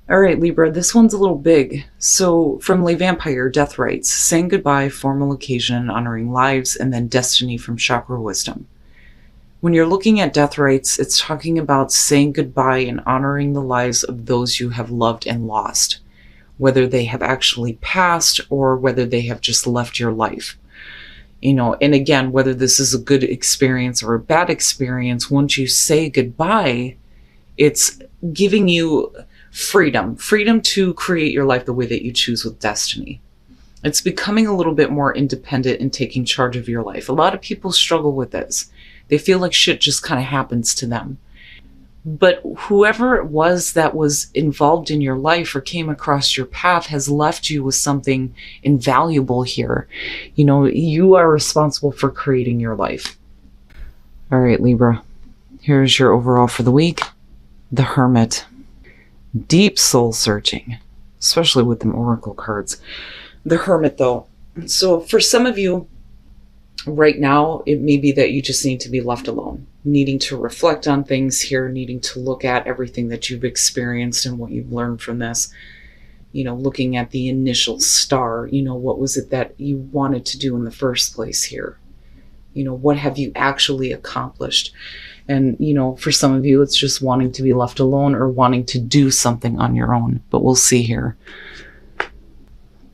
All right, Libra, this one's a little big. So, from Le Vampire, Death Rites, saying goodbye, formal occasion, honoring lives, and then destiny from Chakra Wisdom. When you're looking at death rites, it's talking about saying goodbye and honoring the lives of those you have loved and lost, whether they have actually passed or whether they have just left your life. And again, whether this is a good experience or a bad experience, once you say goodbye, it's giving you freedom to create your life the way that you choose with destiny. It's becoming a little bit more independent and taking charge of your life. A lot of people struggle with this. They feel like shit just kind of happens to them. But whoever it was that was involved in your life or came across your path has left you with something invaluable here. You are responsible for creating your life. All right, Libra, here's your overall for the week. The Hermit. Deep soul searching, especially with them oracle cards. The Hermit, though. So for some of you right now, it may be that you just need to be left alone, needing to reflect on things here, needing to look at everything that you've experienced and what you've learned from this. Looking at the initial star, what was it that you wanted to do in the first place here? What have you actually accomplished? And, for some of you, it's just wanting to be left alone or wanting to do something on your own. But we'll see here.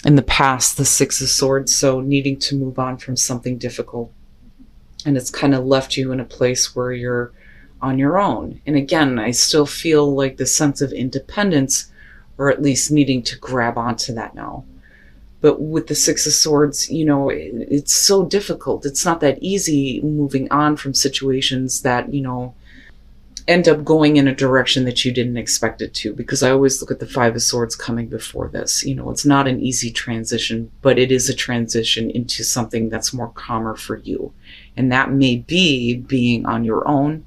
In the past, the Six of Swords, so needing to move on from something difficult. And it's kind of left you in a place where you're on your own. And again, I still feel like the sense of independence, or at least needing to grab onto that now. But with the Six of Swords, it's so difficult. It's not that easy moving on from situations that, end up going in a direction that you didn't expect it to. Because I always look at the Five of Swords coming before this. It's not an easy transition, but it is a transition into something that's more calmer for you. And that may be being on your own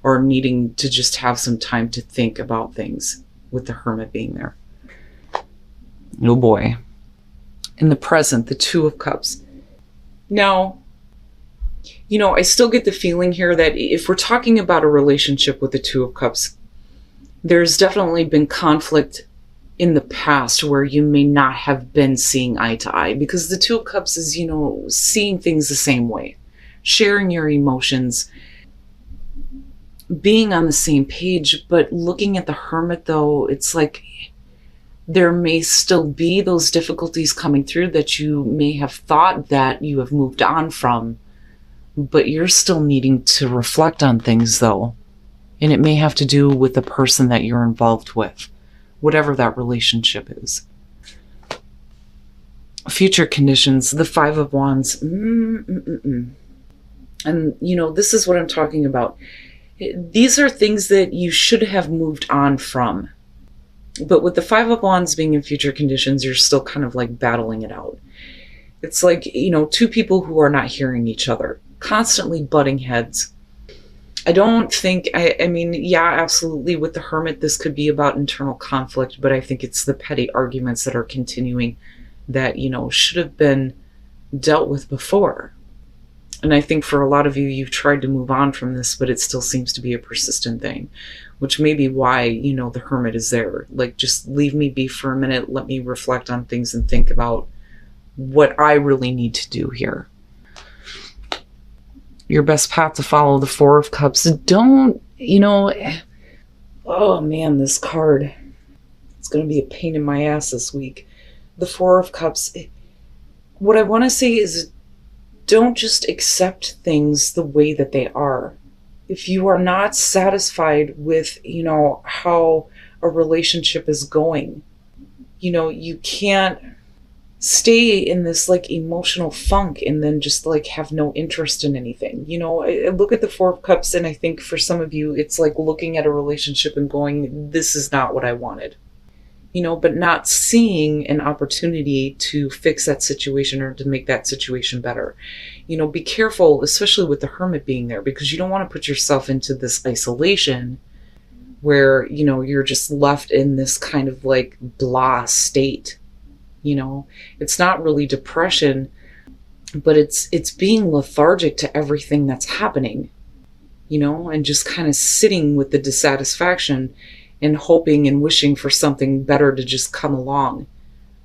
or needing to just have some time to think about things with the Hermit being there. Oh boy. In the present, the Two of Cups. Now, I still get the feeling here that if we're talking about a relationship with the Two of Cups, there's definitely been conflict in the past where you may not have been seeing eye to eye, because the Two of Cups is, seeing things the same way, sharing your emotions, being on the same page. But looking at the Hermit, though, it's like there may still be those difficulties coming through that you may have thought that you have moved on from, but you're still needing to reflect on things, though. And it may have to do with the person that you're involved with, whatever that relationship is. Future conditions, the Five of Wands. And, this is what I'm talking about. These are things that you should have moved on from. But with the Five of Wands being in future conditions, you're still kind of like battling it out. It's like, two people who are not hearing each other, constantly butting heads. I don't think, I mean, yeah, absolutely. With the Hermit, this could be about internal conflict, but I think it's the petty arguments that are continuing that, should have been dealt with before. And I think for a lot of you, you've tried to move on from this, but it still seems to be a persistent thing, which may be why, the Hermit is there. Like, just leave me be for a minute. Let me reflect on things and think about what I really need to do here. Your best path to follow, the Four of Cups. Don't, oh man, this card. It's going to be a pain in my ass this week. The Four of Cups. What I want to say is, don't just accept things the way that they are. If you are not satisfied with, how a relationship is going, you can't stay in this like emotional funk and then just like have no interest in anything. I look at the Four of Cups and I think for some of you, it's like looking at a relationship and going, this is not what I wanted. But not seeing an opportunity to fix that situation or to make that situation better. Be careful, especially with the Hermit being there, because you don't want to put yourself into this isolation where, you're just left in this kind of like blah state. It's not really depression, but it's being lethargic to everything that's happening, and just kind of sitting with the dissatisfaction and hoping and wishing for something better to just come along,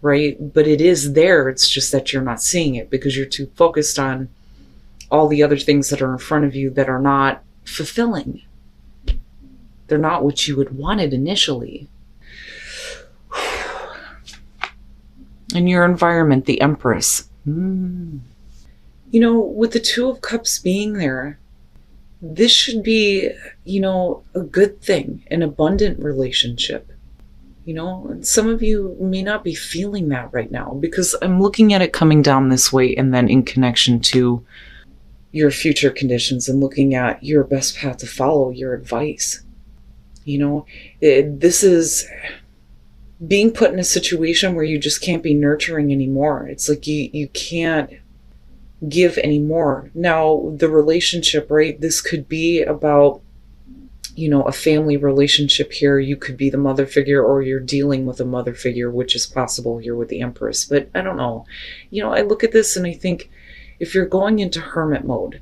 right? But it is there. It's just that you're not seeing it because you're too focused on all the other things that are in front of you that are not fulfilling. They're not what you had wanted initially. In your environment, the Empress. With the Two of Cups being there, this should be, a good thing, an abundant relationship. And some of you may not be feeling that right now because I'm looking at it coming down this way and then in connection to your future conditions and looking at your best path to follow, your advice. This is being put in a situation where you just can't be nurturing anymore. It's like you can't give anymore. Now, the relationship, right? This could be about, a family relationship here. You could be the mother figure or you're dealing with a mother figure, which is possible here with the Empress. But I don't know. I look at this and I think if you're going into hermit mode,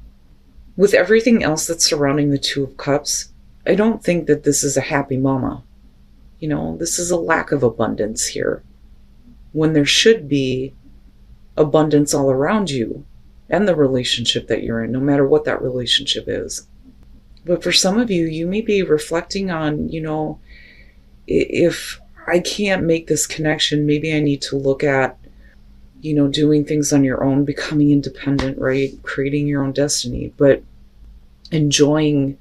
with everything else that's surrounding the Two of Cups, I don't think that this is a happy mama. This is a lack of abundance here, when there should be abundance all around you and the relationship that you're in, no matter what that relationship is. But for some of you, you may be reflecting on, if I can't make this connection, maybe I need to look at, doing things on your own, becoming independent, right? Creating your own destiny, but enjoying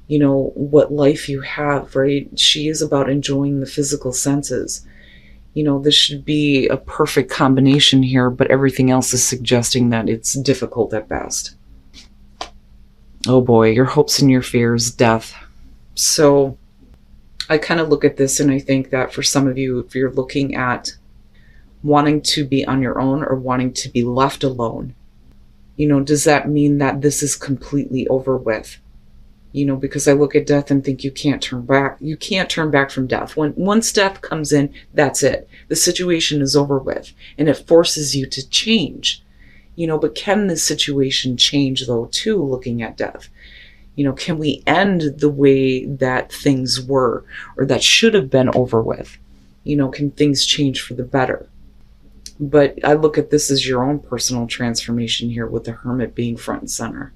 what life you have, right? She is about enjoying the physical senses. This should be a perfect combination here, but everything else is suggesting that it's difficult at best. Oh boy, your hopes and your fears, death. So I kind of look at this and I think that for some of you, if you're looking at wanting to be on your own or wanting to be left alone, does that mean that this is completely over with? Because I look at death and think you can't turn back. You can't turn back from death. Once death comes in, that's it. The situation is over with and it forces you to change. But can this situation change though too, looking at death? Can we end the way that things were or that should have been over with? Can things change for the better? But I look at this as your own personal transformation here with the Hermit being front and center.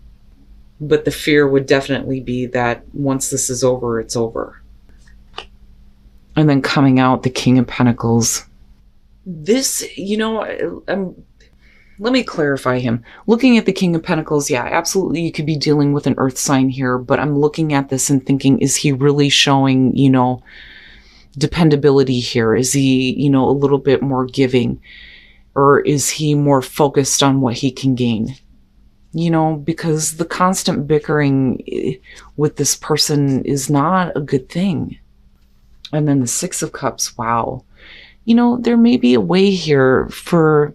But the fear would definitely be that once this is over, it's over. And then coming out, the King of Pentacles. This, let me clarify him. Looking at the King of Pentacles, yeah, absolutely, you could be dealing with an earth sign here, but I'm looking at this and thinking, is he really showing, dependability here? Is he, a little bit more giving? Or is he more focused on what he can gain? Because the constant bickering with this person is not a good thing. And then the Six of Cups, wow. There may be a way here for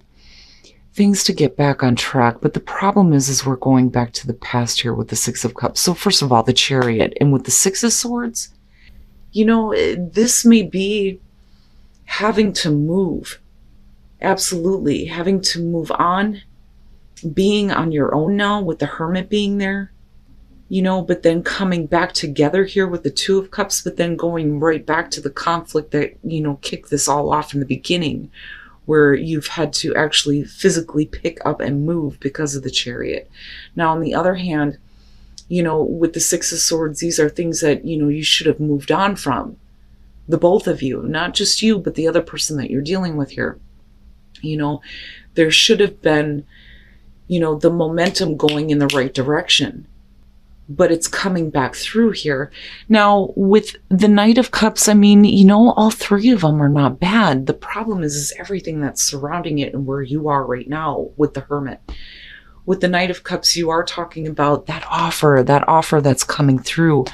things to get back on track, but the problem is we're going back to the past here with the Six of Cups. So first of all, the Chariot, and with the Six of Swords, this may be having to move. Absolutely, having to move on. Being on your own now with the Hermit being there, but then coming back together here with the Two of Cups, but then going right back to the conflict that, kicked this all off in the beginning, where you've had to actually physically pick up and move because of the Chariot. Now, on the other hand, with the Six of Swords, these are things that, you should have moved on from. The both of you, not just you, but the other person that you're dealing with here. There should have been the momentum going in the right direction, but it's coming back through here. Now, with the Knight of Cups, all three of them are not bad. The problem is everything that's surrounding it and where you are right now with the Hermit. With the Knight of Cups, you are talking about that offer that's coming through.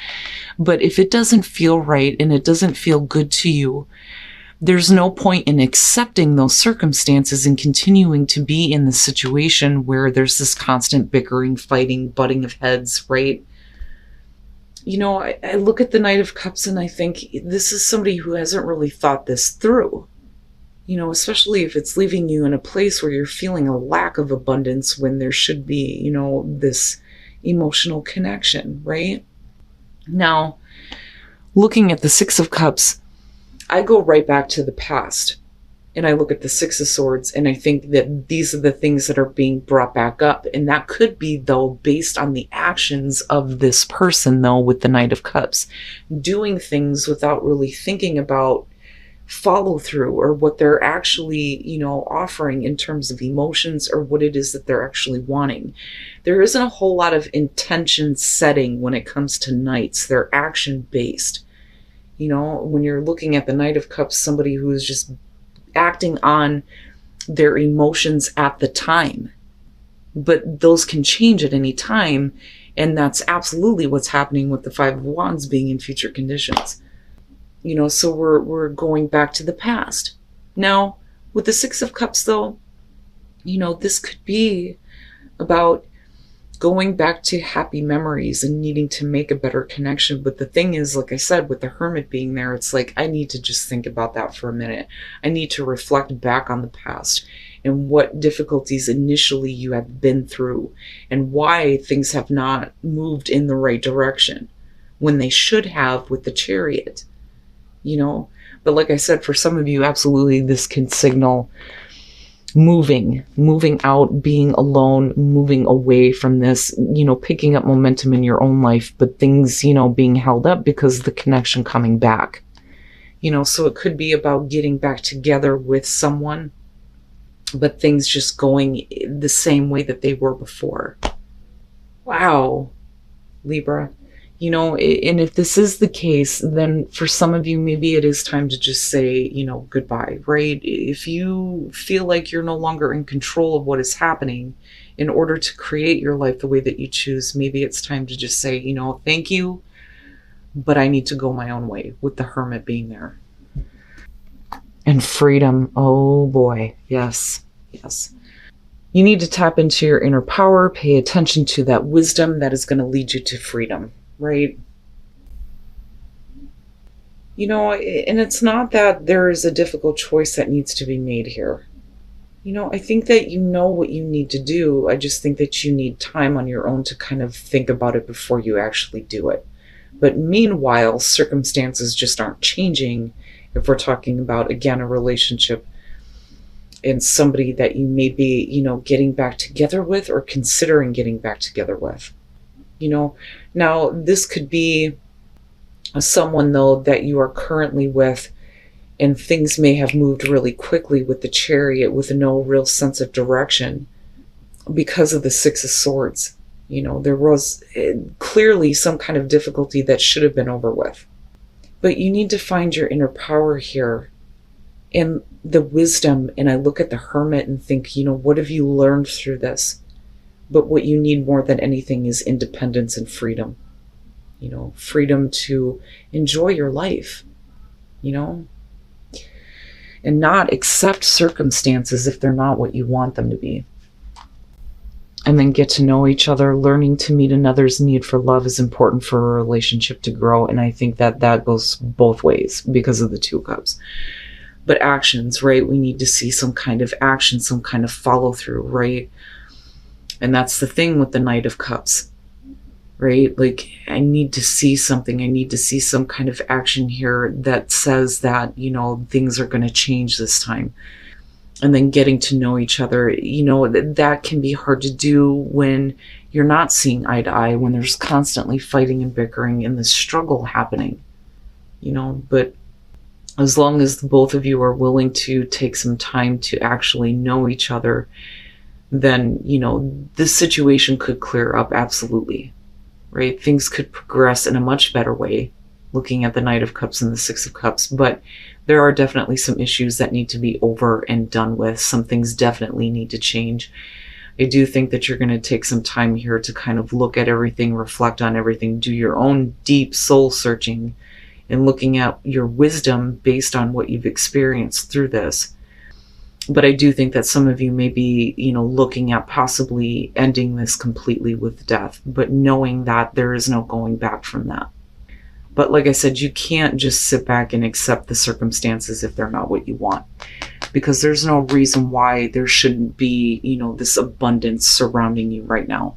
But if it doesn't feel right and it doesn't feel good to you, there's no point in accepting those circumstances and continuing to be in the situation where there's this constant bickering, fighting, butting of heads, right? I look at the Knight of Cups and I think this is somebody who hasn't really thought this through, especially if it's leaving you in a place where you're feeling a lack of abundance when there should be, this emotional connection, right? Now, looking at the Six of Cups, I go right back to the past. And I look at the Six of Swords, and I think that these are the things that are being brought back up. And that could be, though, based on the actions of this person, though, with the Knight of Cups. Doing things without really thinking about follow through or what they're actually, offering in terms of emotions or what it is that they're actually wanting. There isn't a whole lot of intention setting when it comes to knights. They're action based. When you're looking at the Knight of Cups, somebody who is just acting on their emotions at the time. But those can change at any time, and that's absolutely what's happening with the Five of Wands being in future conditions. So we're going back to the past. Now, with the Six of Cups, though, this could be about going back to happy memories and needing to make a better connection. But the thing is, like I said, with the Hermit being there, it's like, I need to just think about that for a minute. I need to reflect back on the past and what difficulties initially you have been through and why things have not moved in the right direction when they should have with the Chariot, But like I said, for some of you, absolutely, this can signal moving out, being alone, moving away from this, picking up momentum in your own life, but things, being held up because of the connection coming back. So it could be about getting back together with someone, but things just going the same way that they were before. Wow, Libra. And if this is the case, then for some of you, maybe it is time to just say, goodbye, right? If you feel like you're no longer in control of what is happening in order to create your life the way that you choose, maybe it's time to just say, thank you, but I need to go my own way, with the Hermit being there. And freedom. Oh boy. Yes. You need to tap into your inner power, pay attention to that wisdom that is going to lead you to freedom. Right? And it's not that there is a difficult choice that needs to be made here. I think that you know what you need to do. I just think that you need time on your own to kind of think about it before you actually do it. But meanwhile, circumstances just aren't changing if we're talking about, again, a relationship and somebody that you may be, getting back together with or considering getting back together with. Now this could be someone, though, that you are currently with, and things may have moved really quickly with the Chariot with no real sense of direction because of the Six of Swords. There was clearly some kind of difficulty that should have been over with. But you need to find your inner power here and the wisdom. And I look at the Hermit and think, what have you learned through this? But what you need more than anything is independence and freedom. Freedom to enjoy your life, and not accept circumstances if they're not what you want them to be. And then get to know each other. Learning to meet another's need for love is important for a relationship to grow. And I think that goes both ways because of the Two of Cups. But actions, right? We need to see some kind of action, some kind of follow through, right? And that's the thing with the Knight of Cups, right? Like, I need to see something. I need to see some kind of action here that says that, things are going to change this time. And then getting to know each other, that can be hard to do when you're not seeing eye to eye, when there's constantly fighting and bickering and the struggle happening, but as long as the both of you are willing to take some time to actually know each other, then, this situation could clear up, absolutely, right? Things could progress in a much better way, looking at the Knight of Cups and the Six of Cups, but there are definitely some issues that need to be over and done with. Some things definitely need to change. I do think that you're going to take some time here to kind of look at everything, reflect on everything, do your own deep soul searching and looking at your wisdom based on what you've experienced through this. But I do think that some of you may be, looking at possibly ending this completely with death, but knowing that there is no going back from that. But like I said, you can't just sit back and accept the circumstances if they're not what you want, because there's no reason why there shouldn't be, this abundance surrounding you right now.